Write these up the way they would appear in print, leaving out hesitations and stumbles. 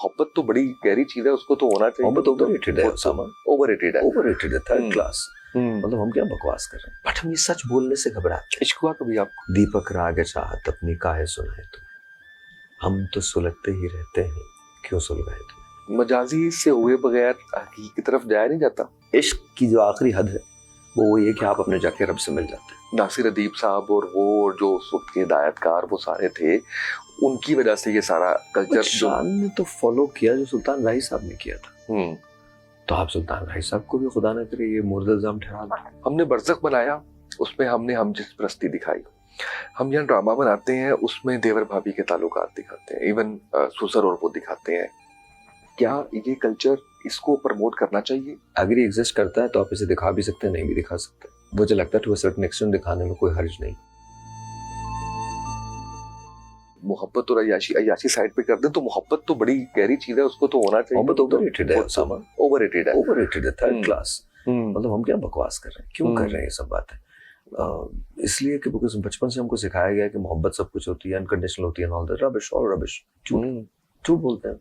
मोहब्बत तो बड़ी गहरी चीज है, उसको तो होना चाहिए। मोहब्बत ओवररेटेड है उसामा, ओवररेटेड है, ओवररेटेड है, थर्ड क्लास। मतलब हम क्या बकवास कर रहे हैं, बट हम ये सच बोलने से घबराते हैं। इश्क हुआ कभी आपको? दीपक राग चाहत अपनी काहे सुनाए तुम्हें, हम तो सुलगते ही रहते हैं, क्यों सुलगाए तुम्हें। मजाजी से हुए बगैर हकीकी की तरफ जाया नहीं जाता। इश्क की जो आखिरी हद है वो ये कि आप अपने जाके रब से मिल जाते हैं। नासिर अदीब साहब और वो जो उस वक्त के हिदायतकार वो सारे थे, उनकी वजह से ये सारा कल्चर शान ने तो फॉलो किया जो सुल्तान राही साहब ने किया था। तो आप सुल्तान राही साहब को भी खुदा न करे ये मुर्द इल्जाम ठहरा दो। हमने बरज़ख बनाया, उसमें हमने हम जिस परस्ती दिखाई। हम यहाँ ड्रामा बनाते हैं, उसमें देवर भाभी के ताल्लुकात दिखाते हैं, इवन सुसर और वो दिखाते हैं। क्या ये कल्चर इसको प्रमोट करना चाहिए? अगर ये एग्जिस्ट करता है तो आप इसे दिखा भी सकते हैं, नहीं भी दिखा सकते। मुझे लगता है टू अ सर्टेन एक्सटेंट दिखाने में कोई हर्ज नहीं। मोहब्बत और अय्याशी साइड पे कर दें तो मोहब्बत तो बड़ी गहरी चीज है, उसको तो होना चाहिए। मोहब्बत ओवररेटेड है उसामा, ओवररेटेड है, ओवररेटेड है, थर्ड क्लास। मतलब हम क्या बकवास कर रहे हैं, क्यों कर रहे हैं ये सब बातें? इसलिए कि बिकॉज़ बचपन से हमको सिखाया गया है कि मोहब्बत सब कुछ होती है, अनकंडीशनल होती है, all that rubbish, all rubbish. झूठ बोलते हैं।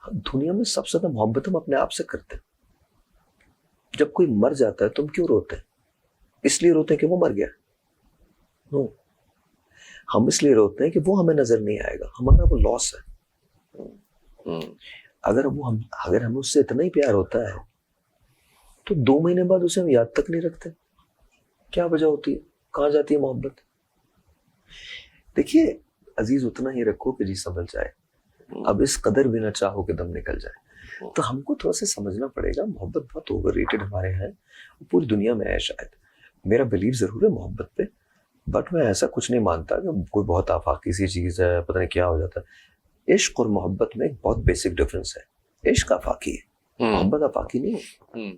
दुनिया में सबसे ज्यादा मोहब्बत हम अपने आप से करते हैं। जब कोई मर जाता है तो हम क्यों रोते हैं? इसलिए रोते हैं कि वो मर गया? नो, हम इसलिए रोते हैं कि वो हमें नजर नहीं आएगा, हमारा वो लॉस है। अगर हमें उससे इतना ही प्यार होता है तो 2 महीने बाद उसे हम याद तक नहीं रखते। क्या वजह होती है? कहाँ जाती है मोहब्बत? देखिए अजीज, उतना ही रखो कि जी समझ जाए, अब इस कदर भी ना चाहो कि दम निकल जाए। तो हमको थोड़ा सा समझना पड़ेगा, मोहब्बत बहुत ओवररेटेड हमारे यहाँ, पूरी दुनिया में है शायद। मेरा बिलीव जरूर है मोहब्बत पे, बट मैं ऐसा कुछ नहीं मानता कि कोई बहुत आफाकी सी चीज है, पता नहीं क्या हो जाता है। इश्क और मोहब्बत में एक बहुत बेसिक डिफरेंस है। इश्क आफाकी है, मोहब्बत आफाकी नहीं है।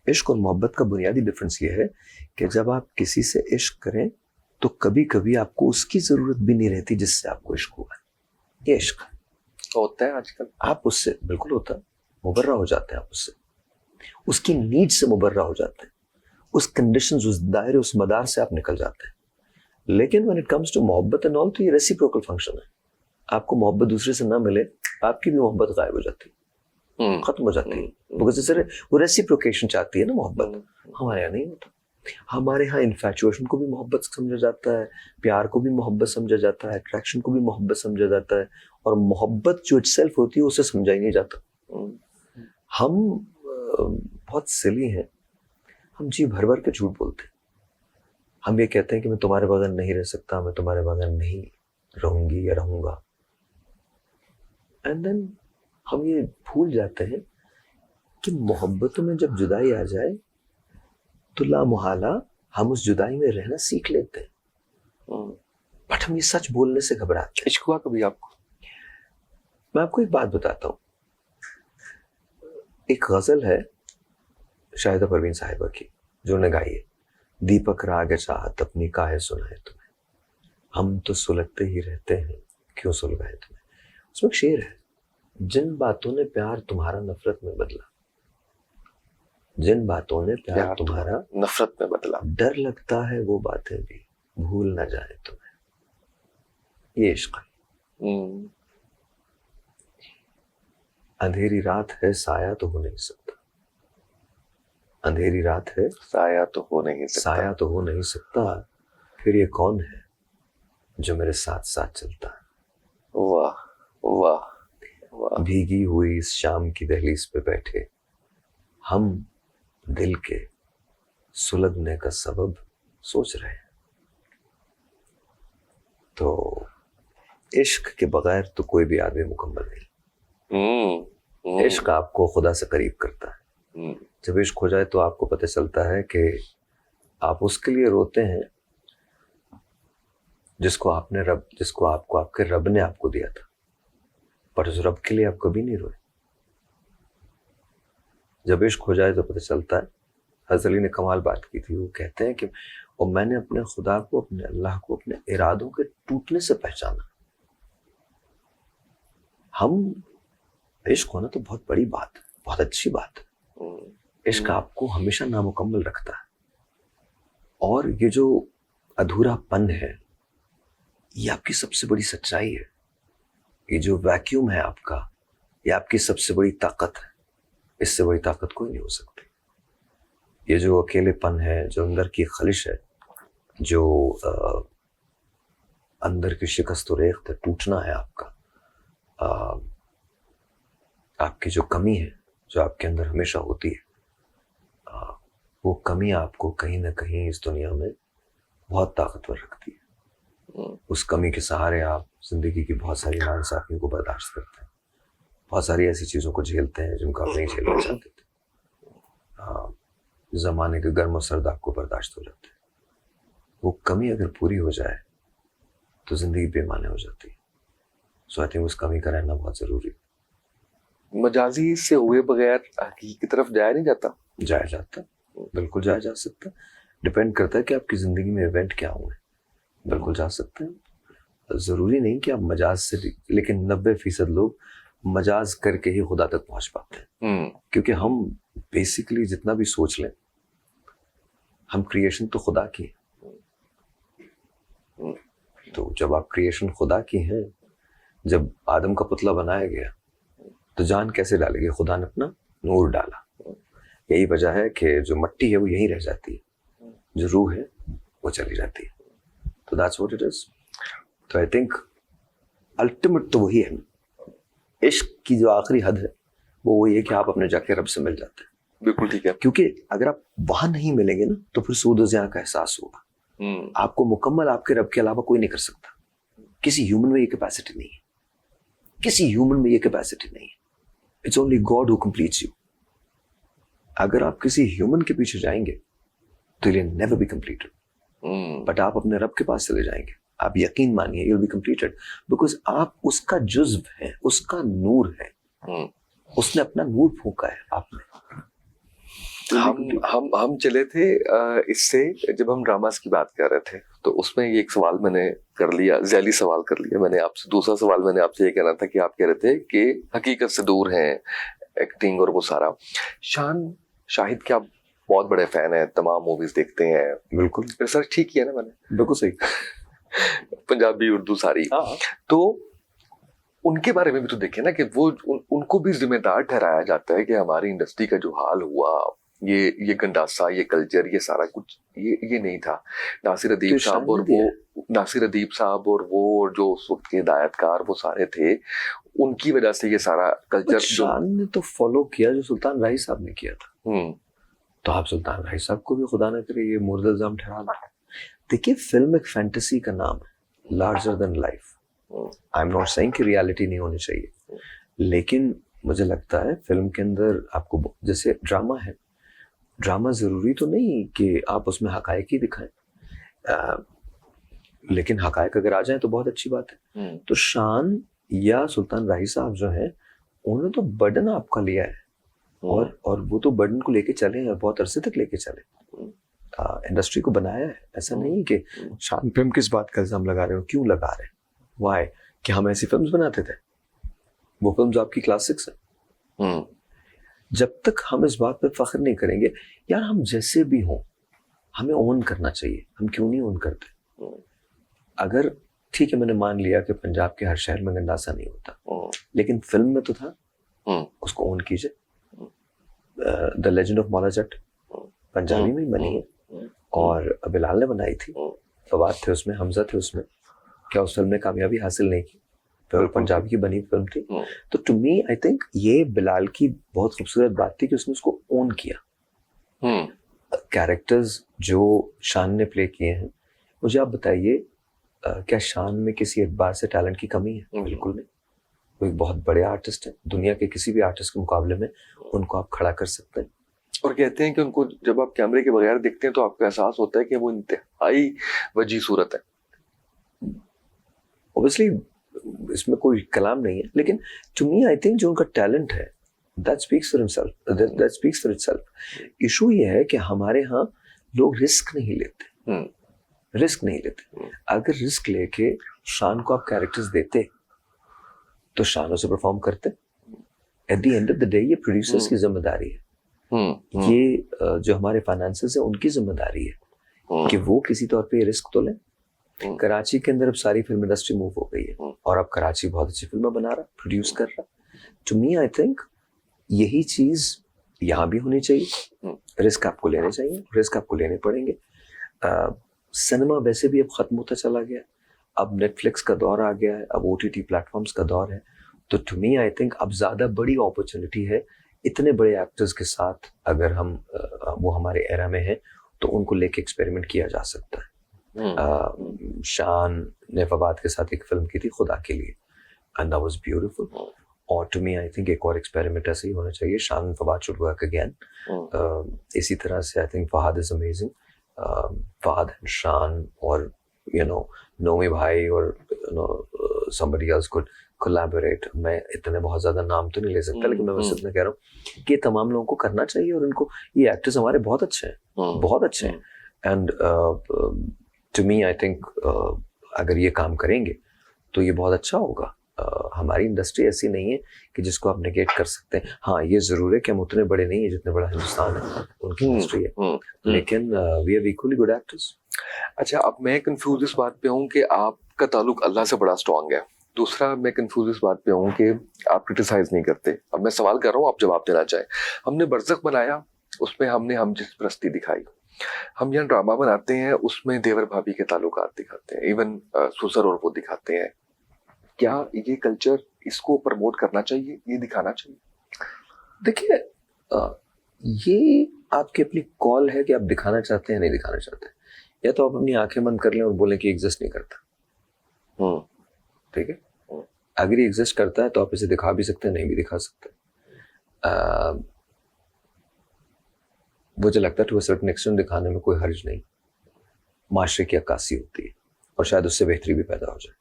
इश्क और मोहब्बत का बुनियादी डिफरेंस ये है कि जब आप किसी से इश्क करें तो कभी कभी आपको उसकी जरूरत भी नहीं रहती जिससे आपको इश्क हुआ है। ये इश्क होता है आजकल। आप उससे बिल्कुल होता है, मुबर्रा हो जाते हैं आप उससे, उसकी नीड से मुबर्रा हो जाते हैं, उस कंडीशंस, उस दायरे, उस मदार से आप निकल जाते हैं। लेकिन व्हेन इट कम्स टू मोहब्बत एंड ऑल, तो ये रेसिप्रोकल फंक्शन है। आपको मोहब्बत दूसरे से ना मिले, आपकी भी मोहब्बत गायब हो जाती है, खत्म हो जाती है। बिकॉज वो रेसिप्रोकेशन चाहती है ना मोहब्बत। हमारे यहाँ नहीं होता। हमारे यहाँ इन्फैचुएशन को भी मोहब्बत समझा जाता है, प्यार को भी मोहब्बत समझा जाता है, अट्रैक्शन को भी मोहब्बत समझा जाता है, और मोहब्बत जो इटसेल्फ होती है उसे समझा ही नहीं जाता। हम बहुत सिली हैं, हम जी भर भर के झूठ बोलते हैं। हम ये कहते हैं कि मैं तुम्हारे बगैर नहीं रह सकता, मैं तुम्हारे बगैर नहीं रहूंगी या रहूंगा, एंड देन हम ये भूल जाते हैं कि मोहब्बतों में जब जुदाई आ जाए तो लामुहाला हम उस जुदाई में रहना सीख लेते हैं। बट हम ये सच बोलने से घबराते हैं। इश्क हुआ कभी आपको? मैं आपको एक बात बताता हूँ। एक गजल है शाहिदा परवीन साहिबा की जो उन्होंने गाई है, दीपक राग चाहत अपनी काहे सुनाए तुम्हें, हम तो सुलगते ही रहते हैं, क्यों सुलगाए तुम्हें। उसमें एक शेर है, जिन बातों ने प्यार तुम्हारा नफरत में बदला, जिन बातों ने प्यार तुम्हारा नफरत में बदला, डर लगता है वो बातें भी भूल ना जाए तुम्हें। ये इश्क है। अंधेरी रात है, साया तो हो नहीं सकता। अंधेरी रात है, साया तो हो नहीं सकता। साया तो हो नहीं सकता, फिर ये कौन है जो मेरे साथ साथ चलता है। वाह वाह वाह। भीगी हुई इस शाम की दहलीज पे बैठे हम दिल के सुलगने का सबब सोच रहे हैं। तो इश्क के बगैर तो कोई भी आदमी मुकम्मल नहीं। इश्क आपको खुदा से करीब करता है। जब इश्क हो जाए तो आपको पता चलता है कि आप उसके लिए रोते हैं जिसको आपको आपके रब ने आपको दिया था, पर उस रब के लिए आप कभी नहीं रोए। जब इश्क हो जाए तो पता चलता है, हज़रत अली ने कमाल बात की थी, वो कहते हैं कि और मैंने अपने खुदा को, अपने अल्लाह को अपने इरादों के टूटने से पहचाना। हम इश्क होना तो बहुत बड़ी बात है, बहुत अच्छी बात है। इश्क आपको हमेशा नामुकम्मल रखता है, और ये जो अधूरापन है ये आपकी सबसे बड़ी सच्चाई है। ये जो वैक्यूम है आपका, ये आपकी सबसे बड़ी ताकत है, इससे बड़ी ताकत कोई नहीं हो सकती। ये जो अकेलेपन है, जो अंदर की खलिश है, जो अंदर की शिकस्त और रेख्त है, टूटना है आपका, आपकी जो कमी है जो आपके अंदर हमेशा होती है, वो कमी आपको कहीं ना कहीं इस दुनिया में बहुत ताकतवर रखती है। उस कमी के सहारे आप जिंदगी की बहुत सारी नाइंसाफियों को बर्दाश्त करते हैं, बहुत सारी ऐसी चीज़ों को झेलते हैं जिनको आप नहीं झेलना चाहते थे। ज़माने के गर्म और सर्द आपको बर्दाश्त हो जाते हैं। वो कमी अगर पूरी हो जाए तो ज़िंदगी बेमाने हो जाती है। सो आई थिंक उस कमी का रहना बहुत ज़रूरी है। मजाजी से हुए बगैर हकीकी की तरफ जाया नहीं जाता? जाया जाता, बिल्कुल जाया जा सकता। डिपेंड करता है कि आपकी ज़िंदगी में इवेंट क्या हुए। बिल्कुल जा सकते हैं, ज़रूरी नहीं कि आप मजाज से, लेकिन 90% लोग मजाज करके ही खुदा तक पहुंच पाते हैं। क्योंकि हम बेसिकली जितना भी सोच लें, हम क्रिएशन तो खुदा की है। तो जब आप क्रिएशन खुदा की हैं, जब आदम का पुतला बनाया गया तो जान कैसे डालेगी? खुदा ने अपना नूर डाला। यही वजह है कि जो मिट्टी है वो यहीं रह जाती है, जो रूह है वो चली जाती है। तो दैट्स व्हाट इट इज। तो आई थिंक अल्टीमेट तो वही है। इश्क की जो आखिरी हद है वो वही है कि आप अपने जाके रब से मिल जाते हैं। बिल्कुल ठीक है। क्योंकि अगर आप वहां नहीं मिलेंगे ना तो फिर सूद ज़िया का एहसास होगा। आपको मुकम्मल आपके रब के अलावा कोई नहीं कर सकता। किसी ह्यूमन में ये कैपेसिटी नहीं है, किसी ह्यूमन में ये कैपेसिटी नहीं है। It's only God who completes you. अगर आप किसी ह्यूमन के पीछे जाएंगे तो ये नेवर बी कंप्लीटेड। बट आप अपने रब के पास चले जाएंगे, आप यकीन मानिए, you will be completed, because आप उसका जुज्व है, उसका नूर है। उसने अपना नूर फूंका है आप में। हम चले थे इससे, जब हम ड्रामास की बात कर रहे थे तो उसमें ये एक सवाल मैंने कर लिया, ज़ैली सवाल कर लिया मैंने आपसे। दूसरा सवाल मैंने आपसे ये कहना था कि आप कह रहे थे कि हकीकत से दूर हैं एक्टिंग और वो सारा। शाहिद के आप बहुत बड़े फैन हैं, तमाम मूवीज देखते हैं। बिल्कुल रिसर्च ठीक किया ना मैंने? बिल्कुल सही। पंजाबी उर्दू सारी। तो उनके बारे में भी तो देखे ना कि वो उनको भी जिम्मेदार ठहराया जाता है कि हमारी इंडस्ट्री का जो हाल हुआ, ये गंडासा, ये कल्चर, ये सारा कुछ ये नहीं था। नासिर अदीब साहब और वो जो उस वक्त के हिदायतकार वो सारे थे, उनकी वजह से ये सारा कल्चर शान ने तो फॉलो किया जो सुल्तान राही साहब ने किया था। तो आप सुल्तान राही साहब को भी खुदा न करे ये मुर्द इल्जाम ठहरा दें। देखिए, फिल्म एक फैंटेसी का नाम है, larger than life. I am not saying कि रियलिटी नहीं होनी चाहिए, लेकिन मुझे लगता है फिल्म के अंदर आपको, जैसे ड्रामा है, ड्रामा जरूरी तो नहीं कि आप उसमें हकायक ही दिखाएं, लेकिन हकायक अगर आ जाए तो बहुत अच्छी बात है। तो शान या सुल्तान राही साहब जो है, उन्होंने तो बर्डन आपका लिया है, और वो तो बर्डन को लेके चले हैं, बहुत अरसे तक लेके चले, इंडस्ट्री को बनाया है। ऐसा नहीं कि शान पे हम किस बात का इल्जाम लगा रहे हो, क्यों लगा रहे हैं, वाई, कि हम ऐसी फिल्म्स बनाते थे। वो फिल्म्स आपकी क्लासिक्स हैं। जब तक हम इस बात पे फख्र नहीं करेंगे, यार हम जैसे भी हों हमें ओन करना चाहिए। हम क्यों नहीं ओन करते? अगर ठीक है, मैंने मान लिया कि पंजाब के हर शहर में गंडासा नहीं होता, लेकिन फिल्म में तो था, उसको ओन कीजिए। The legend of Maula Jatt Punjabi में बनी है और बिलाल ने बनाई थी, फवाद थे उसमें, हमजा थे उसमें। क्या उस फिल्म ने कामयाबी हासिल नहीं की? फिल्म पंजाबी की बनी फिल्म थी। तो टू मी आई थिंक ये बिलाल की बहुत खूबसूरत बात थी कि उसने उसको ओन किया। कैरेक्टर्स जो शान ने प्ले किए हैं, मुझे आप बताइए, क्या शान में किसी एतबार से टैलेंट की कमी है? बिल्कुल नहीं। वो एक बहुत बड़े आर्टिस्ट है, दुनिया के किसी भी आर्टिस्ट के मुकाबले में उनको आप खड़ा कर सकते हैं। और कहते हैं कि उनको जब आप कैमरे के बगैर देखते हैं तो आपको एहसास होता है कि वो इंतहाई वजी सूरत है। ऑब्वियसली इसमें कोई कलाम नहीं है, लेकिन टू मी आई थिंक जो उनका टैलेंट है, that speaks for himself, that speaks for itself. Issue ये है कि हमारे यहाँ लोग रिस्क नहीं लेते, रिस्क नहीं लेते। अगर रिस्क लेके शान को आप कैरेक्टर्स देते तो शान उसे परफॉर्म करते। At the end of the day ये प्रोड्यूसर्स की जिम्मेदारी है, ये जो हमारे फाइनेंसर्स है उनकी जिम्मेदारी है कि वो किसी तौर पे ये रिस्क तो लें। कराची के अंदर अब सारी फिल्म इंडस्ट्री मूव हो गई है और अब कराची बहुत अच्छी फिल्में बना रहा, प्रोड्यूस कर रहा। टू मी आई थिंक यही चीज यहाँ भी होनी चाहिए। रिस्क आपको लेने चाहिए, रिस्क आपको लेने पड़ेंगे। सिनेमा वैसे भी अब खत्म होता चला गया, अब नेटफ्लिक्स का दौर आ गया है, अब ओटीटी प्लेटफॉर्म्स का दौर है। तो टू मी आई थिंक अब ज्यादा बड़ी अपॉर्चुनिटी है इतने बड़े एक्टर्स के साथ, अगर हम वो हमारे एरा में है तो उनको लेके एक्सपेरिमेंट किया जा सकता है। शान ने फवाद के साथ एक फिल्म की थी खुदा के लिए, एंड दैट वाज ब्यूटीफुल। और टू मी आई थिंक एक और एक्सपेरिमेंट ऐसे ही होना चाहिए, Shaan and Fawad should work again. इसी तरह से I think Fahad is amazing, Fahad and Shaan और नोमी भाई और somebody else could collaborate। मैं इतने बहुत ज्यादा नाम तो नहीं ले सकता, लेकिन मैं बस इतना कह रहा हूँ कि तमाम लोगों को करना चाहिए। और इनको, ये एक्टर्स हमारे बहुत अच्छे हैं, बहुत अच्छे हैं। And to me I think अगर ये काम करेंगे तो ये बहुत अच्छा होगा। हमारी इंडस्ट्री ऐसी नहीं है कि जिसको आप नेगेट कर सकते हैं। हाँ, ये जरूर है कि हम उतने बड़े नहीं है जितने बड़ा हिंदुस्तान है, उनकी इंडस्ट्री है, लेकिन we are equally good actors. अच्छा, अब मैं कंफ्यूज इस बात पे हूँ कि आपका ताल्लुक अल्लाह से बड़ा स्ट्रांग है। दूसरा, मैं कंफ्यूज इस बात पे हूँ कि आप क्रिटिसाइज नहीं करते। अब मैं सवाल कर रहा हूँ, आप जवाब देना चाहें। हमने बरज़ख बनाया, उसमें हमने हम जिस परस्ती दिखाई। हम यहाँ ड्रामा बनाते हैं, उसमें देवर भाभी के ताल्लुकात दिखाते हैं, इवन सुसर और वो दिखाते हैं। क्या ये कल्चर, इसको प्रमोट करना चाहिए, ये दिखाना चाहिए? देखिए, ये आपकी अपनी कॉल है कि आप दिखाना चाहते हैं नहीं दिखाना चाहते हैं। या तो आप अपनी आंखें बंद कर लें और बोलें कि एग्जिस्ट नहीं करता, ठीक है। अगर ये एग्जिस्ट करता है तो आप इसे दिखा भी सकते हैं, नहीं भी दिखा सकते। मुझे लगता है टू अ सर्टेन एक्सटेंट दिखाने में कोई हर्ज नहीं, माशरे की अक्कासी होती है और शायद उससे बेहतरी भी पैदा हो जाए।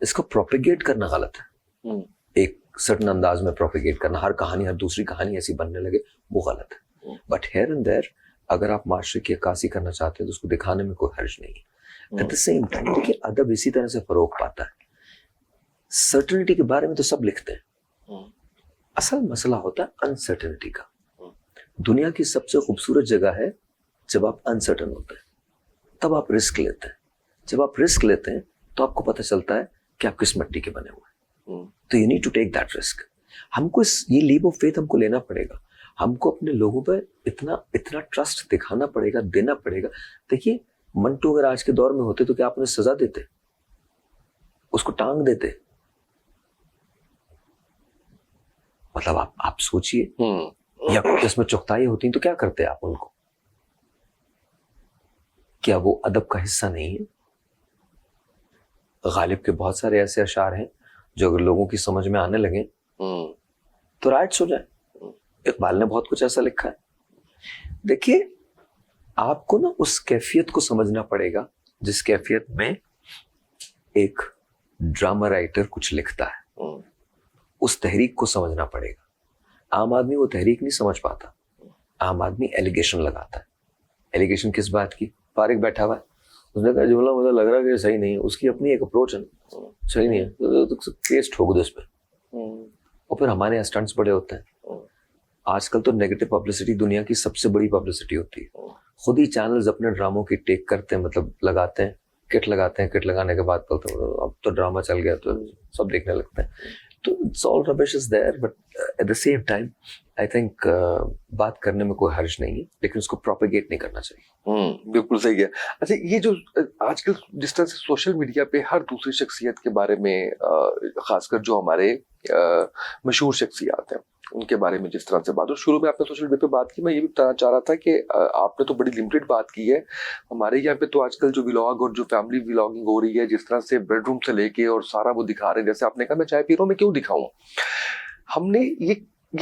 इसको प्रोपेगेट करना गलत है, एक सर्टेन अंदाज में प्रोपेगेट करना, हर कहानी, हर दूसरी कहानी ऐसी बनने लगे, वो गलत है। बट हियर एंड देयर अगर आप माशरे की अक्कासी करना चाहते हैं तो उसको दिखाने में कोई हर्ज नहीं है। एट द सेम टाइम देखिए, अदब इसी तरह से फरोग पाता है। सर्टेनिटी के बारे में तो सब लिखते हैं, असल मसला होता है अनसर्टेनिटी का। दुनिया की सबसे खूबसूरत जगह है जब आप अनसर्टन होते हैं, तब आप रिस्क लेते हैं। जब आप रिस्क लेते हैं तो आपको पता चलता है कि आप किस मिट्टी के बने हुए हैं। तो you need to take that risk. हमको ये लीप ऑफ फेथ हमको लेना पड़ेगा। हमको अपने लोगों पर इतना इतना ट्रस्ट दिखाना पड़ेगा, देना पड़ेगा। देखिए, मंटू अगर आज के दौर में होते तो क्या आप उन्हें सजा देते, उसको टांग देते? मतलब आप सोचिए, या इसमें चुगताई होती तो क्या करते आप उनको? क्या वो अदब का हिस्सा नहीं है? गालिब के बहुत सारे ऐसे अशार हैं जो अगर लोगों की समझ में आने लगे तो राइट्स हो जाए। इकबाल ने बहुत कुछ ऐसा लिखा है। देखिए, आपको ना उस कैफियत को समझना पड़ेगा जिस कैफियत में एक ड्रामा राइटर कुछ लिखता है। उस तहरीक को समझना पड़ेगा। आम आदमी वो तहरीक नहीं समझ पाता। आम आदमी एलिगेशन लगाता है। एलिगेशन किस बात की? फारिग बैठा हुआ है, उसने कहा जुमला मुझे लग रहा है कि सही नहीं है, उसकी अपनी एक अप्रोच है, सही नहीं है तो केस ठोक दो इस पे। और फिर हमारे यहाँ स्टंट्स बड़े होते हैं। आजकल तो नेगेटिव पब्लिसिटी दुनिया की सबसे बड़ी पब्लिसिटी होती है। खुद ही चैनल्स अपने ड्रामों की टेक करते हैं, मतलब लगाते हैं, किट लगाते हैं, किट लगाने के बाद बोलते हैं अब तो ड्रामा चल गया तो सब देखने लगते हैं। तो it's all rubbish is there, but at the same time I think बात करने में कोई हर्ज नहीं है, लेकिन उसको प्रोपेगेट नहीं करना चाहिए। बिल्कुल सही है। अच्छा, ये जो आजकल जिस तरह से सोशल मीडिया पे हर दूसरी शख्सियत के बारे में, खासकर जो हमारे मशहूर शख्सियात हैं उनके बारे में जिस तरह से बात हो, शुरू में आपने सोशल मीडिया पे बात की, मैं ये भी बताना चाह रहा था कि आपने तो बड़ी लिमिटेड बात की है। हमारे यहाँ पे तो आजकल जो व्लॉग और जो फैमिली व्लॉगिंग हो रही है, जिस तरह से बेडरूम से लेके और सारा वो दिखा रहे हैं, जैसे आपने कहा मैं चाय पी रहा हूँ, मैं क्यों दिखाऊं? हमने ये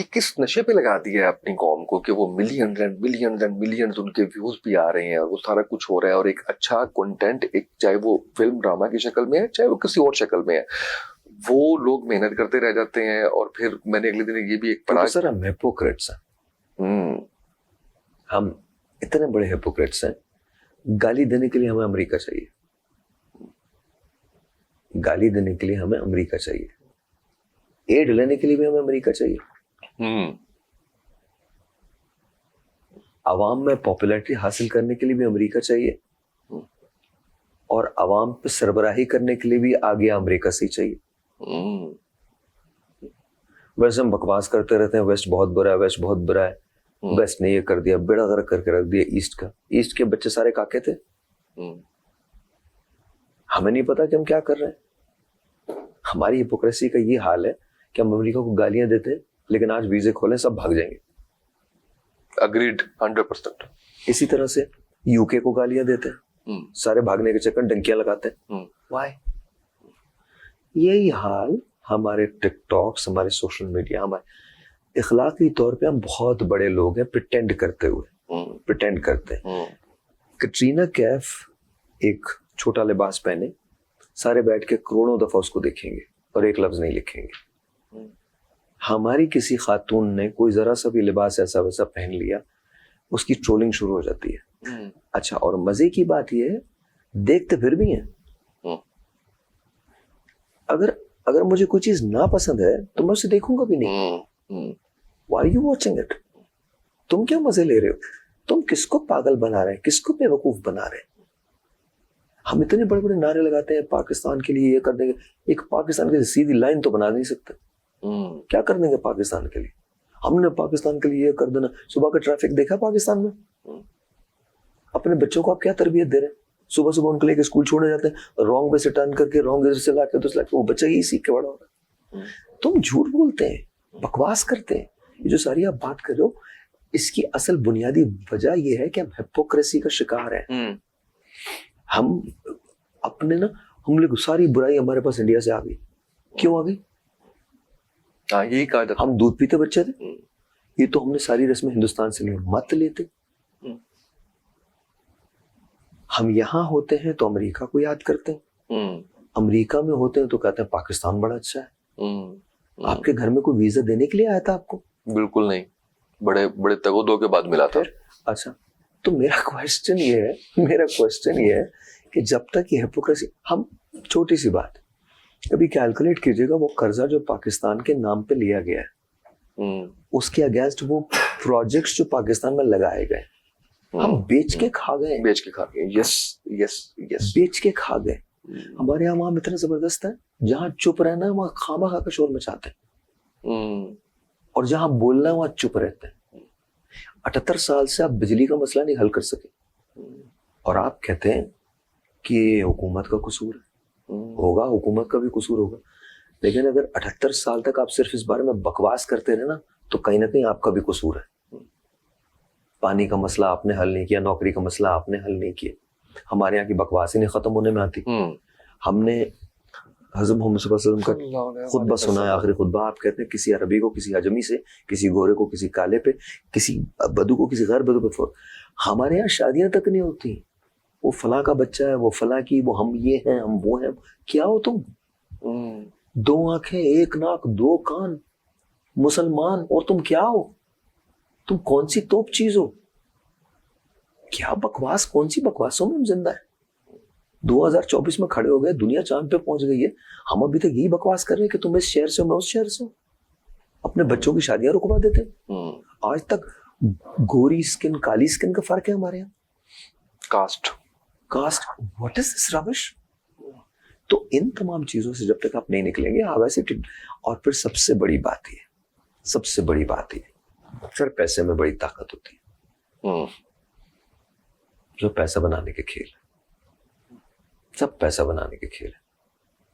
किस नशे पे लगा दिया है अपनी कौम को कि वो millions and millions and millions उनके व्यूज भी आ रहे हैं और वो सारा कुछ हो रहा है, और एक अच्छा कंटेंट, एक चाहे वो फिल्म ड्रामा की शक्ल में है चाहे वो किसी और शक्ल में है, वो लोग मेहनत करते रह जाते हैं। और फिर मैंने अगले दिन ये भी एक पढ़ा, सर हम हिपोक्रेट्स हैं। हम इतने बड़े हिपोक्रेट्स हैं। गाली देने के लिए हमें अमेरिका चाहिए, गाली देने के लिए हमें अमेरिका चाहिए, एड लेने के लिए भी हमें अमेरिका चाहिए, आवाम में पॉपुलैरिटी हासिल करने के लिए भी अमेरिका चाहिए, और आवाम पे सरबराही करने के लिए भी आगे अमेरिका से ही चाहिए। वैसे हम बकवास करते रहते हैं, वेस्ट बहुत बुरा है, वेस्ट बहुत बुरा है, वेस्ट ने ये कर दिया, बेड़ा गर्क करके रख दिया ईस्ट का। ईस्ट के बच्चे सारे काके थे, हमें नहीं पता कि हम क्या कर रहे हैं। हमारी हिपोक्रेसी का ये हाल है कि हम अमेरिका को गालियां देते हैं, लेकिन आज वीजे खोलें सब भाग जाएंगे। अग्रीड 100%। इसी तरह से यूके को गालियां देते हैं, सारे भागने के चक्कर डंकियां लगाते हैं। व्हाई? यही हाल हमारे टिकटॉक्स, हमारे सोशल मीडिया, हमारे इखलाकी तौर पे हम बहुत बड़े लोग हैं प्रिटेंड करते हुए, प्रिटेंड करते हैं। कटरीना कैफ एक छोटा लिबास पहने, सारे बैठ के करोड़ों दफा उसको देखेंगे और एक लफ्ज नहीं लिखेंगे। हमारी किसी खातून ने कोई जरा सा भी लिबास ऐसा वैसा पहन लिया, उसकी ट्रोलिंग शुरू हो जाती है। अच्छा, और मजे की बात यह है, देखते फिर भी हैं। अगर मुझे कोई चीज ना पसंद है तो मैं उसे देखूंगा भी नहीं। Why are you watching it? तुम क्या मजे ले रहे हो? तुम किसको पागल बना रहे हैं, किसको बेवकूफ बना रहे हैं? हम इतने बड़े बड़े नारे लगाते हैं पाकिस्तान के लिए ये कर देंगे, एक पाकिस्तान के लिए सीधी लाइन तो बना नहीं सकते। क्या कर देंगे पाकिस्तान के लिए? हमने पाकिस्तान के लिए ये कर देना। सुबह का ट्रैफिक देखा पाकिस्तान में? अपने बच्चों को आप क्या तरबियत दे रहे हैं? सुबह सुबह उनको लेकर स्कूल छोड़े जाते हैं, रॉन्ग वे से टर्न करके रॉन्ग वे से लाके तो वो बच्चा यही सीख के बड़ा हो रहा है। तुम झूठ बोलते हैं, बकवास करते हैं। ये जो सारी आप बात कर रहे हो, इसकी असल बुनियादी वजह यह है कि हम हिपोक्रेसी का शिकार हैं। हम अपने ना, हम लोग सारी बुराई हमारे पास इंडिया से आ गई। क्यों आ गई? यही कहा था। हम दूध पीते बच्चे थे, ये तो हमने सारी रस्में हिंदुस्तान से ली। मत लेते। हम यहाँ होते हैं तो अमेरिका को याद करते हैं, अमेरिका में होते हैं तो कहते हैं पाकिस्तान बड़ा अच्छा है। आपके घर में कोई वीजा देने के लिए आया था आपको? बिल्कुल नहीं, बड़े बड़े तगोदों के बाद मिला था। अच्छा, तो मेरा क्वेश्चन ये है कि जब तक ये हिपोक्रेसी, हम छोटी सी बात कभी कैलकुलेट कीजिएगा, वो कर्जा जो पाकिस्तान के नाम पे लिया गया है, उसके अगेंस्ट वो प्रोजेक्ट्स जो पाकिस्तान में लगाए गए, हम बेच के खा गए। यस यस यस, बेच के खा गए। हमारे यहाँ वहां इतना जबरदस्त है, जहां चुप रहना है वहां खामा खा का शोर मचाते हैं, और जहां बोलना है वहां चुप रहते हैं। 78 साल से आप बिजली का मसला नहीं हल कर सके, और आप कहते हैं कि ये हुकूमत का कसूर है। होगा, हुकूमत का भी कसूर होगा, लेकिन अगर 78 साल तक आप सिर्फ इस बारे में बकवास करते रहे ना, तो कहीं ना कहीं आपका भी कसूर है। पानी का मसला आपने हल नहीं किया, नौकरी का मसला आपने हल नहीं किया। हमारे यहाँ की बकवास ही नहीं खत्म होने में आती। हमने हज़रत मोहम्मद सल्लल्लाहु अलैहि वसल्लम का खुतबा सुना है, आखिरी खुतबा। आप कहते हैं किसी अरबी को किसी अजमी से, किसी गोरे को किसी काले पे, किसी बदू को किसी गैर बदू पे। हमारे यहाँ शादियां तक नहीं होती। वो फलां का बच्चा है, वो फलां की, वो हम ये हैं, हम वो हैं। क्या हो तुम? 2 आंखें, 1 नाक, 2 कान, मुसलमान, और तुम क्या हो? तुम कौन सी तोप चीज हो? क्या बकवास, कौन सी बकवासों में हम जिंदा है? 2024 में खड़े हो गए, दुनिया चांद पे पहुंच गई है, हम अभी तक यही बकवास कर रहे हैं कि तुम इस शहर से हो, मैं उस शहर से हूं। अपने बच्चों की शादियां रुकवा देते हैं। आज तक गोरी स्किन काली स्किन का फर्क है हमारे यहाँ। Caste, what is this rubbish? तो इन तमाम चीजों से जब तक आप नहीं निकलेंगे, आप ऐसे। और फिर सबसे बड़ी बात ये, फिर पैसे में बड़ी ताकत होती है। जो पैसा बनाने के खेल, सब पैसा बनाने के खेल है,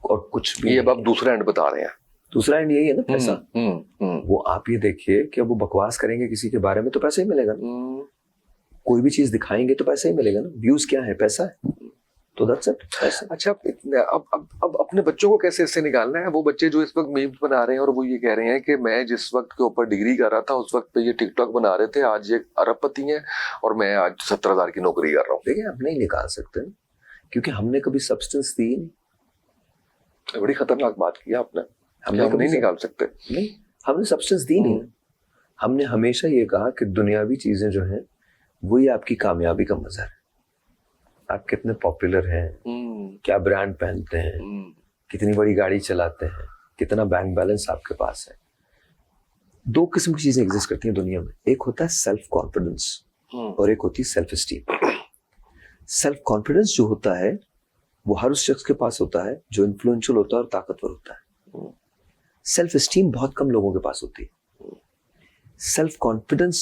और कुछ भी। ये अब आप दूसरा एंड बता रहे हैं। दूसरा एंड यही है ना, पैसा। वो आप ये देखिए कि अब वो बकवास करेंगे किसी के बारे में तो पैसा ही मिलेगा ना। कोई भी चीज दिखाएंगे तो पैसा ही मिलेगा ना। व्यूज क्या है? पैसा है, तो दैट्स इट, पैसा। अच्छा, अब अपने बच्चों को कैसे इससे निकालना है? वो बच्चे जो इस वक्त मीम्स बना रहे हैं और वो ये कह रहे हैं कि मैं जिस वक्त के ऊपर डिग्री कर रहा था उस वक्त पे ये टिकटॉक बना रहे थे, आज ये अरबपति हैं और मैं आज 70,000 की नौकरी कर रहा हूँ। देखिए, आप नहीं निकाल सकते क्योंकि हमने कभी सब्सटेंस दी नहीं। बड़ी खतरनाक बात की आपने। हम नहीं निकाल सकते। नहीं, हमने सब्सटेंस दी नहीं। हमने हमेशा ये कहा कि दुनियावी चीजें जो हैं वही आपकी कामयाबी का मज़र है। आप कितने पॉपुलर हैं, क्या ब्रांड पहनते हैं, कितनी बड़ी गाड़ी चलाते हैं, कितना बैंक बैलेंस आपके पास है। 2 किस्म की चीजें एग्जिस्ट करती हैं दुनिया में। एक होता है सेल्फ कॉन्फिडेंस और एक होती है सेल्फ एस्टीम। सेल्फ कॉन्फिडेंस जो होता है वो हर उस शख्स के पास होता है जो इन्फ्लुएंशियल होता है और ताकतवर होता है। सेल्फ एस्टीम बहुत कम लोगों के पास होती है। सेल्फ कॉन्फिडेंस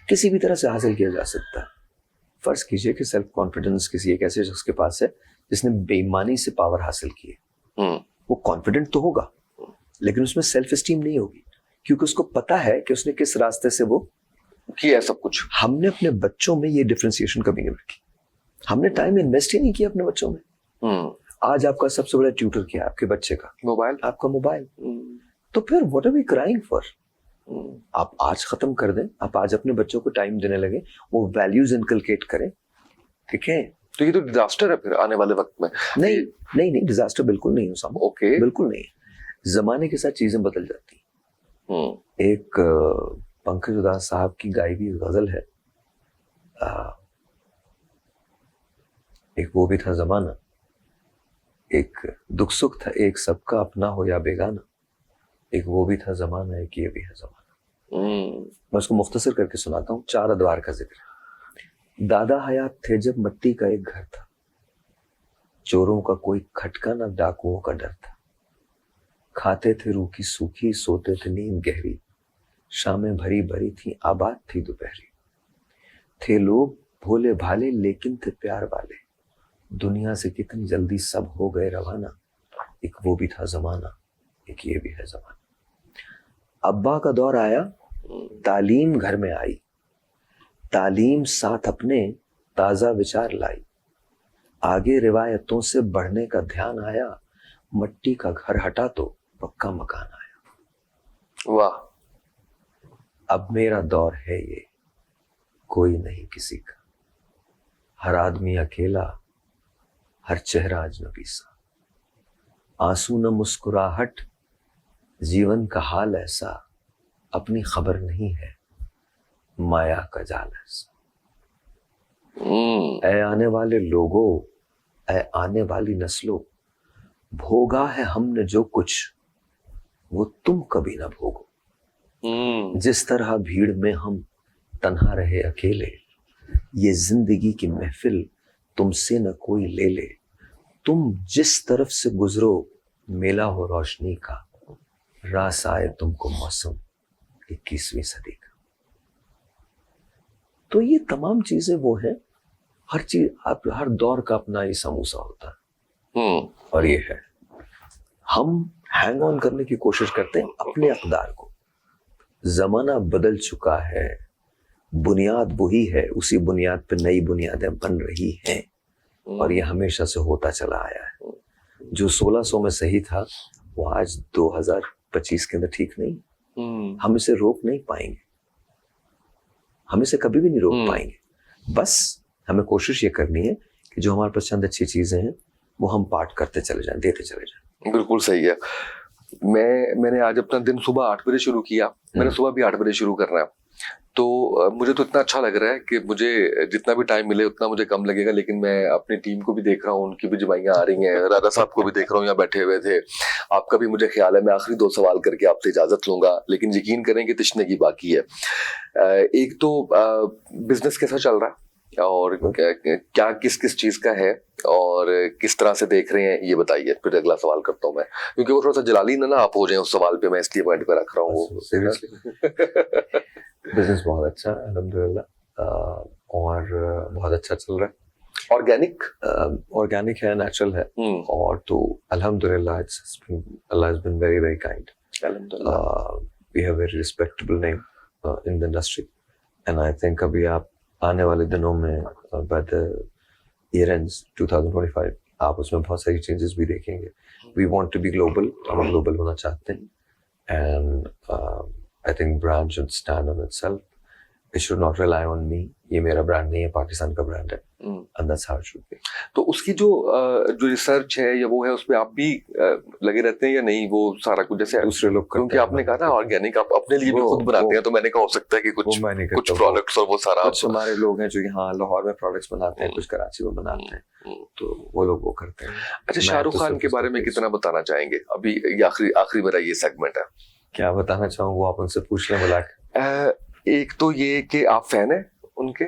किसी भी तरह से हासिल किया जा सकता है। फर्ज कीजिए कि सेल्फ कॉन्फिडेंस किसी एक ऐसे शख्स के पास है जिसने बेईमानी से पावर हासिल की है। वो कॉन्फिडेंट तो होगा लेकिन उसमें सेल्फ एस्टीम नहीं होगी, क्योंकि उसको पता है कि उसने किस रास्ते से वो किया है सब कुछ। हमने अपने बच्चों में ये डिफरेंशिएशन कभी नहीं रखी। हमने टाइम इन्वेस्ट ही नहीं किया अपने बच्चों में। आज आपका सबसे बड़ा ट्यूटर क्या है? आपके बच्चे का मोबाइल, आपका मोबाइल। तो फिर what are we crying for? आप आज खत्म कर दें, आप आज अपने बच्चों को टाइम देने लगे, वो वैल्यूज इनकलकेट करें, ठीक है? तो ये तो डिजास्टर है फिर आने वाले वक्त में। नहीं नहीं नहीं, डिजास्टर बिल्कुल नहीं हो। ओके, बिल्कुल नहीं। जमाने के साथ चीजें बदल जाती हैं। एक पंकज उदास साहब की गाई हुई गजल है, एक वो भी था जमाना, एक दुख सुख था, एक सबका अपना हो या बेगाना, एक वो भी था जमाना, एक ये भी है जमाना। मैं उसको मुख्तसर करके सुनाता हूँ। 4 अदवार का जिक्र। दादा हयात थे जब मट्टी का एक घर था, चोरों का कोई खटका ना डाकुओं का डर था। खाते थे रूखी सूखी, सोते थे नींद गहरी, शामें भरी भरी थी, आबाद थी दोपहरी। थे लोग भोले भाले लेकिन थे प्यार वाले, दुनिया से कितनी जल्दी सब हो गए रवाना। एक वो भी था जमाना, एक ये भी है जमाना। अब्बा का दौर आया, तालीम घर में आई, तालीम साथ अपने ताजा विचार लाई। आगे रिवायतों से बढ़ने का ध्यान आया, मट्टी का घर हटा तो पक्का मकान आया। वाह। अब मेरा दौर है ये, कोई नहीं किसी का, हर आदमी अकेला, हर चेहरा अजनबी सा। आंसू न मुस्कुराहट, जीवन का हाल ऐसा, अपनी खबर नहीं है, माया का जाल ऐसा। ऐ आने वाले लोगों, ऐ आने वाली नस्लों, भोगा है हमने जो कुछ, वो तुम कभी ना भोगो। जिस तरह भीड़ में हम तन्हा रहे अकेले, ये जिंदगी की महफिल तुमसे न कोई ले ले। तुम जिस तरफ से गुजरो मेला हो रोशनी का, रास आए तुमको मौसम 21वीं सदी का। तो ये तमाम चीजें वो हैं, हर चीज हर दौर का अपना ही समूसा होता है। और ये है, हम हैंग ऑन करने की कोशिश करते हैं अपने अक़दार को। जमाना बदल चुका है, बुनियाद वही है, उसी बुनियाद पे नई बुनियादें बन रही हैं, और ये हमेशा से होता चला आया है। जो 1600 में सही था वो आज 2025 के अंदर ठीक नहीं। हम इसे रोक नहीं पाएंगे, हम इसे कभी भी नहीं रोक पाएंगे। बस हमें कोशिश ये करनी है कि जो हमारे पास चंद अच्छी चीजें हैं वो हम पार्ट करते चले जाएं, देते चले जाएं। बिल्कुल सही है। मैंने आज अपना दिन सुबह 8 बजे शुरू किया। मैंने सुबह भी 8 बजे शुरू करना है, तो मुझे तो इतना अच्छा लग रहा है कि मुझे जितना भी टाइम मिले उतना मुझे कम लगेगा। लेकिन मैं अपनी टीम को भी देख रहा हूँ, उनकी भी जमाइयाँ आ रही हैं, राजा साहब को भी देख रहा हूँ यहाँ बैठे हुए थे, आपका भी मुझे ख्याल है। मैं आखिरी 2 सवाल करके आपसे इजाजत लूंगा, लेकिन यकीन करें कि तिश्ने की बाकी है। एक तो बिजनेस कैसा चल रहा है और क्या किस किस चीज का है और किस तरह से देख रहे हैं, ये बताइए। फिर अगला सवाल करता हूँ मैं, क्योंकि वो थोड़ा सा जलाली ना आप हो जाए उस सवाल पे, मैं इसलिए पॉइंट पे रख रहा हूँ। बिजनेस बहुत अच्छा है अल्हम्दुलिल्लाह, और बहुत अच्छा चल रहा है। ऑर्गेनिक है, नेचुरल है, और तो अल्हम्दुलिल्लाह अल्लाह has been very very kind. अल्हम्दुलिल्लाह we have very respectable name in the industry, and I think अभी आप आने वाले दिनों में बाय द ईयर एंड्स 2025 आप उसमें बहुत सारी चेंजेस भी देखेंगे। We want to be global, हम ग्लोबल होना चाहते हैं, and I think brand should stand on itself. It should not rely on me. ये मेरा ब्रांड नहीं है, पाकिस्तान का ब्रांड है, and that's how it should be. तो उसकी जो रिसर्च है या वो है, उसमें आप भी लगे रहते हैं या नहीं? वो सारा कुछ जैसे दूसरे लोग करते हैं, क्योंकि आपने कहा ना ऑर्गेनिक आप अपने लिए भी खुद बनाते हैं, तो मैंने कहा हो सकता है कि कुछ प्रोडक्ट्स और वो सारा कुछ हमारे लोग हैं जो यहाँ लाहौर में प्रोडक्ट्स बनाते हैं, कुछ कराची में बनाते हैं, तो वो लोग वो करते हैं। अच्छा, शाहरुख खान के बारे में कितना बताना चाहेंगे? अभी आखिरी मेरा ये सेगमेंट है। क्या बताना चाहूँ वो आप उनसे पूछ लें बुला के। एक तो ये कि आप फैन हैं उनके?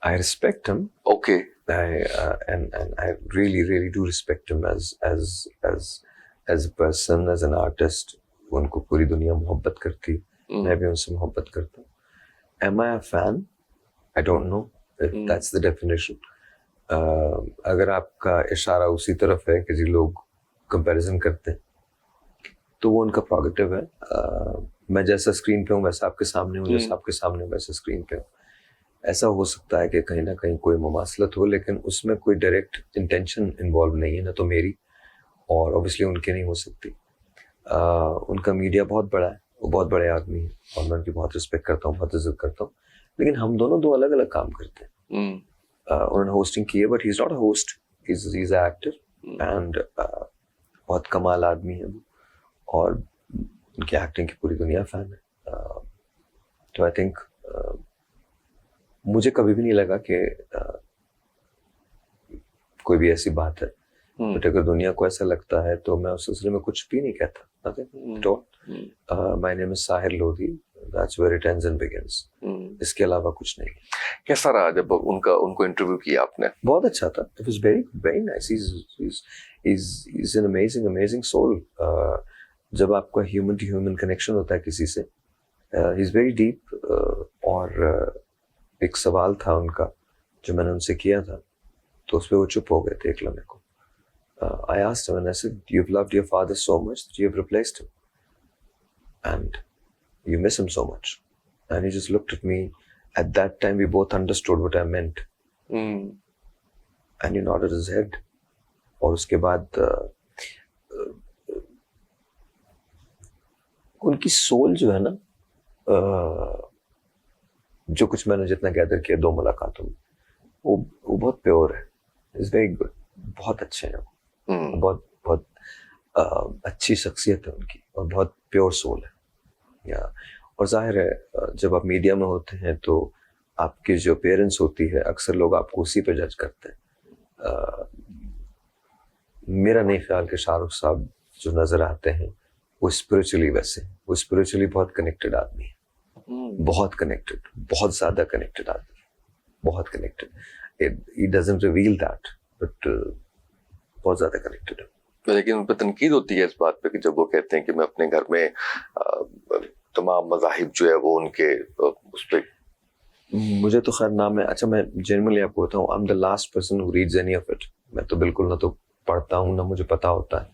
I respect him. Okay. And I really do respect him as as a person, as an artist, उनको पूरी दुनिया मोहब्बत करती, मैं भी उनसे मोहब्बत करता हूँ. Am I a fan? I don't know if that's the definition. अगर आपका इशारा उसी तरफ है कि जी लोग कंपैरिजन करते हैं, तो वो उनका प्रोगेटिव है. मैं जैसा स्क्रीन पे हूँ वैसा आपके सामने हूँ, जैसा आपके सामने हूँ वैसा स्क्रीन पे हूँ. ऐसा हो सकता है कि कहीं ना कहीं कोई मुमासलत हो, लेकिन उसमें कोई डायरेक्ट इंटेंशन इन्वॉल्व नहीं है, ना तो मेरी और ऑब्वियसली उनकी नहीं हो सकती. उनका मीडिया बहुत बड़ा है, वो बहुत बड़े आदमी हैं और मैं उनकी बहुत रिस्पेक्ट करता हूँ, बहुत इज्जत करता हूँ, लेकिन हम दोनों दो अलग अलग काम करते हैं. उन्होंने होस्टिंग की है, but he is not a host, he is a actor and बहुत कमाल आदमी है वो, और उनकी एक्टिंग की पूरी दुनिया फैन है. तो आई थिंक मुझे कभी भी नहीं लगा कि कोई भी ऐसी बात है, बट अगर दुनिया को ऐसा लगता है तो मैं उस सिलसिले में कुछ भी नहीं कहता. My name is Sahir Lodhi, that's where it ends and begins. इसके अलावा कुछ नहीं. कैसा रहा जब उनको इंटरव्यू किया आपने? बहुत अच्छा था. It was very very nice. He is an amazing soul. जब आपका ह्यूमन टू ह्यूमन कनेक्शन होता है किसी से, ही इज वेरी डीप. और एक सवाल था उनका जो मैंने उनसे किया था, तो उस पर वो चुप हो गए थे एक लम्हे को. I asked him and I said, you've loved your father so much that you've replaced him. And you miss him so much. And he just looked at me. At that time, we both understood what I meant. And he nodded his head. और उसके बाद उनकी soul जो है ना, जो कुछ मैंने जितना गैदर किया 2 मुलाकातों में, वो बहुत प्योर है. Is very good. बहुत अच्छे हैं वो. बहुत बहुत अच्छी शख्सियत है उनकी और बहुत प्योर सोल है. और जाहिर है जब आप मीडिया में होते हैं तो आपकी जो अपीयरेंस होती है, अक्सर लोग आपको उसी पे जज करते हैं. मेरा नहीं ख्याल कि शाहरुख साहब जो नजर आते हैं वो स्पिरिचुअली वैसे, वो स्पिरिचुअली बहुत कनेक्टेड आदमी है. बहुत कनेक्टेड, बहुत ज्यादा कनेक्टेड आदमी, बहुत connected. He doesn't reveal that, but बहुत ज्यादा कनेक्टेड है. लेकिन उन पर तनकीद होती है इस बात पे कि जब वो कहते हैं कि मैं अपने घर में तमाम मज़ाहिब जो है वो उनके उस पे. मुझे तो खैर नाम है. अच्छा, मैं जनरली आपको बताऊं, I am the last person who reads any of it. मैं तो बिल्कुल ना तो पढ़ता हूँ ना मुझे पता होता है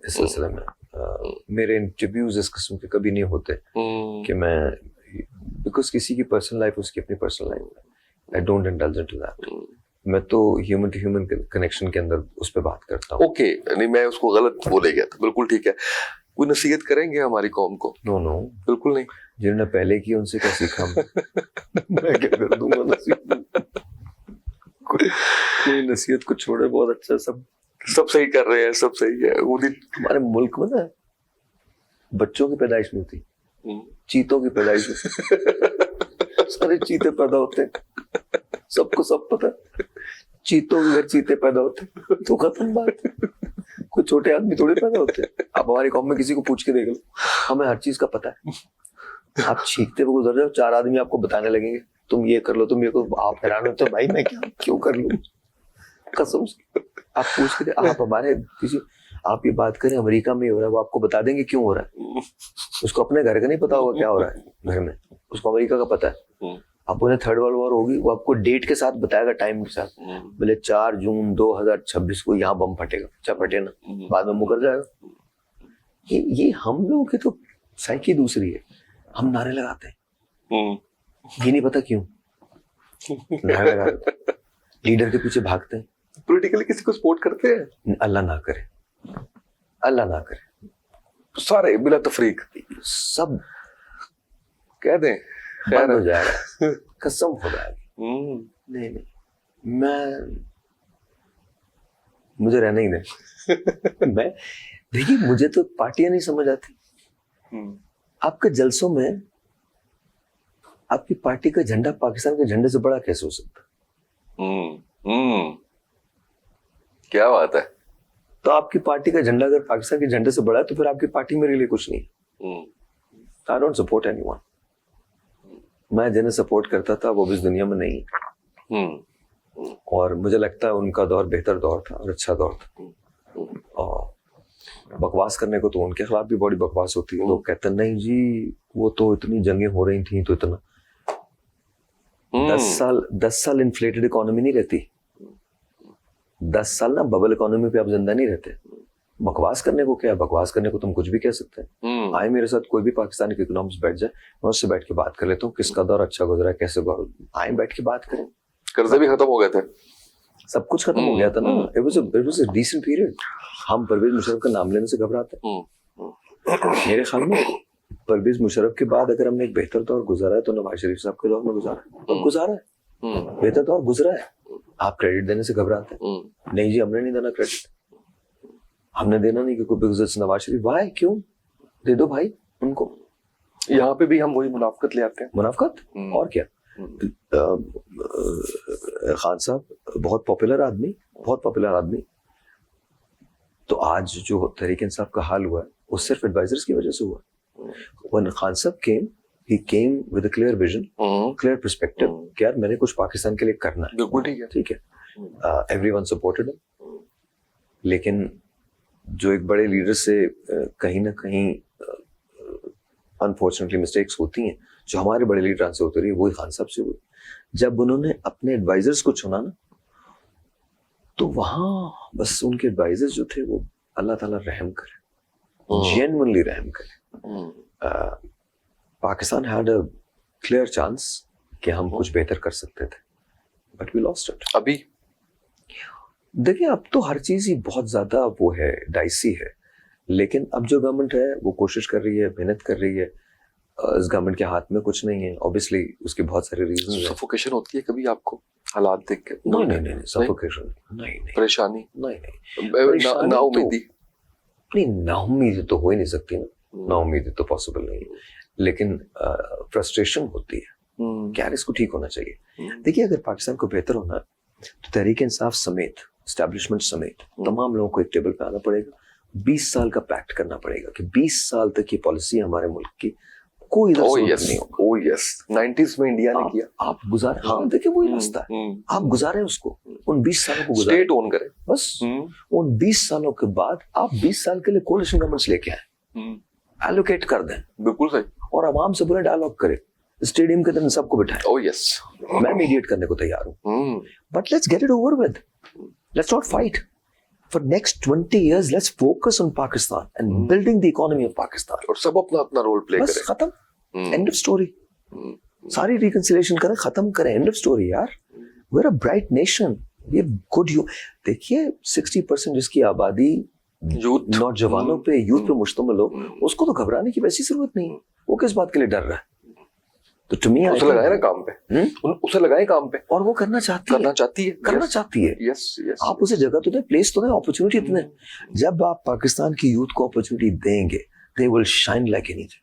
इस सिलसिले में. मेरे इंटरव्यूज इस किस्म के कभी नहीं होते कि मैं, बिकॉज किसी की पर्सनल लाइफ उसकी अपनी पर्सनल लाइफ है. I don't indulge into that. मैं तो ह्यूमन टू ह्यूमन कनेक्शन के अंदर उस पर बात करता हूँ. ओके, नहीं मैं उसको गलत बोले गया था. बिल्कुल ठीक है. कोई नसीहत करेंगे हमारी कौम को? नो, बिल्कुल नहीं. जिन्होंने पहले की उनसे क्या सीखा मैं क्या कर दूंगा नसीहत. कोई नसीहत को छोड़े. बहुत अच्छा, सब सही कर रहे हैं, सब सही है. हमारे मुल्क में ना बच्चों की पैदाइश नहीं होती, चीतों की पैदाइश होती. सारे चीते पैदा होते हैं, सबको सब पता है. चीतों के घर चीते पैदा होते हैं, तो खत्म बात. कोई छोटे आदमी थोड़े पैदा होते हैं. आप हमारी कौम में किसी को पूछ के देख लो, हमें हर चीज का पता है. आप चीखते हुए गुजर जाओ, 4 आदमी आपको बताने लगेंगे तुम ये कर लो, तुम ये करो. आप हैरान होते हो, भाई मैं क्यों कर लूं. कसम से आप पूछ के, आप हमारे किसी, आप ये बात करें अमेरिका में हो रहा है, वो आपको बता देंगे क्यों हो रहा है. उसको अपने घर का नहीं पता होगा क्या हो रहा है घर में, उसको अमेरिका का पता है. आप उन्हें 3rd वर्ल्ड वॉर होगी, वो आपको डेट के साथ बताएगा, टाइम के साथ. बोले 4 जून 2026 को यहाँ बम फटेगा. अच्छा फटे ना, बाद में मुकर जाएगा. ये हम लोगों की तो साइकी दूसरी है. हम नारे लगाते हैं, ये नहीं पता क्यों नारे लगाते हैं. लीडर के पीछे भागते हैं. पॉलिटिकली किसी को सपोर्ट करते हैं? अल्लाह ना करे, अल्लाह ना करे. सारे बिला तफरीक सब कह दें बंद हो जाएगा, कसम खुदा की. नहीं, मुझे रहने ही नहीं. मैं देखिए, मुझे तो पार्टियां नहीं समझ आती. आपके जलसों में आपकी पार्टी का झंडा पाकिस्तान के झंडे से बड़ा कैसे हो सकता? क्या बात है. तो आपकी पार्टी का झंडा अगर पाकिस्तान के झंडे से बड़ा है तो फिर आपकी पार्टी मेरे लिए कुछ नहीं. I don't support anyone. मैं जिन्हें सपोर्ट करता था वो भी इस दुनिया में नहीं. और मुझे लगता है उनका दौर बेहतर दौर था और अच्छा दौर था. और बकवास करने को तो उनके खिलाफ भी बड़ी बकवास होती है। लोग कहते हैं नहीं जी वो तो इतनी जंगें हो रही थी तो इतना 10 साल इन्फ्लेटेड इकोनॉमी नहीं रहती। 10 साल ना बबल इकोनॉमी पे आप जिंदा नहीं रहते। बकवास करने को क्या है? बकवास करने को तुम कुछ भी कह सकते हैं। आए मेरे साथ कोई भी पाकिस्तानी इकोनॉमिस्ट बैठ जाए, मैं उससे बैठ के बात कर लेता हूँ किसका दौर अच्छा गुजरा है, कैसे आए बैठ के बात करें। कर्जे भी खत्म हो गए थे, सब कुछ खत्म हो गया था ना। It was a decent period. हम परवेज मुशर्रफ का नाम लेने से घबराते हैं। मेरे ख्याल में परवेज मुशर्रफ के बाद अगर हमने एक बेहतर दौर गुजारा है तो नवाज शरीफ साहब के दौर में गुजारा है। बेहतर दौर गुजरा है। आप क्रेडिट देने से घबराते हैं। नहीं जी हमने नहीं देना क्रेडिट, हमने देना नहीं क्योंकि बिकॉज़ नवाज शरीफ। वाई? क्यों? दे दो भाई उनको। यहाँ पे भी हम वही मुनाफकत ले आते हैं। मुनाफकत और क्या। खान साहब बहुत पॉपुलर आदमी, तो आज जो तहरीक इंसाफ का हाल हुआ है वो सिर्फ एडवाइजर्स की वजह से हुआ। When Khan Sahab came, he came with a clear vision, clear perspective कि यार मैंने कुछ पाकिस्तान के लिए करना है। बिल्कुल ठीक है। Everyone supported him, लेकिन जो एक बड़े लीडर से कहीं ना कहीं अनफॉर्चुनेटली मिस्टेक्स होती हैं, जो हमारे बड़े लीडर से होती रही, वही खान साहब से हुई। जब उन्होंने अपने एडवाइजर्स को चुना ना, तो वहां बस उनके एडवाइजर्स जो थे वो अल्लाह ताला रहम करे, जेन्युइनली रहम करे। Pakistan had a clear chance कि हम कुछ बेहतर कर सकते थे, बट वी लॉस्ट इट। अभी देखिए अब तो हर चीज ही बहुत ज्यादा वो है, डाइसी है, लेकिन अब जो गवर्नमेंट है वो कोशिश कर रही है, मेहनत कर रही है। इस गवर्नमेंट के हाथ में कुछ नहीं है, ऑब्वियसली उसके बहुत सारे रीजन हैं। सफोकेशन होती है कभी आपको हालात देख के? नहीं सफोकेशन नहीं, परेशानी नहीं, नाउम्मीदी नहीं, नाउम्मीदी तो हो ही नहीं सकती ना, नाउम्मीदी तो पॉसिबल नहीं, लेकिन फ्रस्ट्रेशन होती है कि यार इसको ठीक होना चाहिए। देखिए अगर पाकिस्तान को बेहतर होना है तो तहरीक इंसाफ समेत, एस्टैब्लिशमेंट समेत तमाम लोगों को एक टेबल पे आना पड़ेगा। 20 साल का पैक्ट करना पड़ेगा कि 20 साल तक ये पॉलिसी हमारे मुल्क की कोई इधर से नहीं होगा। ओह यस 90s में इंडिया ने किया। आप गुजारे, हाँ देखिए वही रास्ता है, आप गुजारे उसको, उन 20 सालों को गुजारे, स्टेट ओन करें बस। उन 20 सालों के बाद आप 20 साल के लिए कोalition गवर्नमेंट्स लेके आए, एलोकेट कर दें, बिल्कुल सही, और आवाम से पूरा डायलॉग करें, स्टेडियम के अंदर सबको बिठाएं। ओह यस मैं मीडिएट करने को तैयार हूँ, but let's get it over with, let's not fight for next 20 years. Let's focus on Pakistan and building the economy of Pakistan. और सब अपना अपना रोल प्ले करें। बस खत्म, end of story. सारी reconciliation करें, खत्म करें, end of story यार। We're a bright nation. We have good youth. देखिए 60% जिसकी आबादी यूथ, नौजवानों पे, यूथ पे मुश्तमिल हो, उसको तो घबराने की वैसी जरूरत नहीं है। वो किस बात के लिए डर रहा है? तो to me उसे लगाए ना काम पे, उसे लगाए काम पे, और वो करना चाहती है। यस आप उसे जगह तो दें, प्लेस तो दें, अपॉर्चुनिटी तो दें। जब आप पाकिस्तान की यूथ को अपॉर्चुनिटी देंगे, they will shine like anything.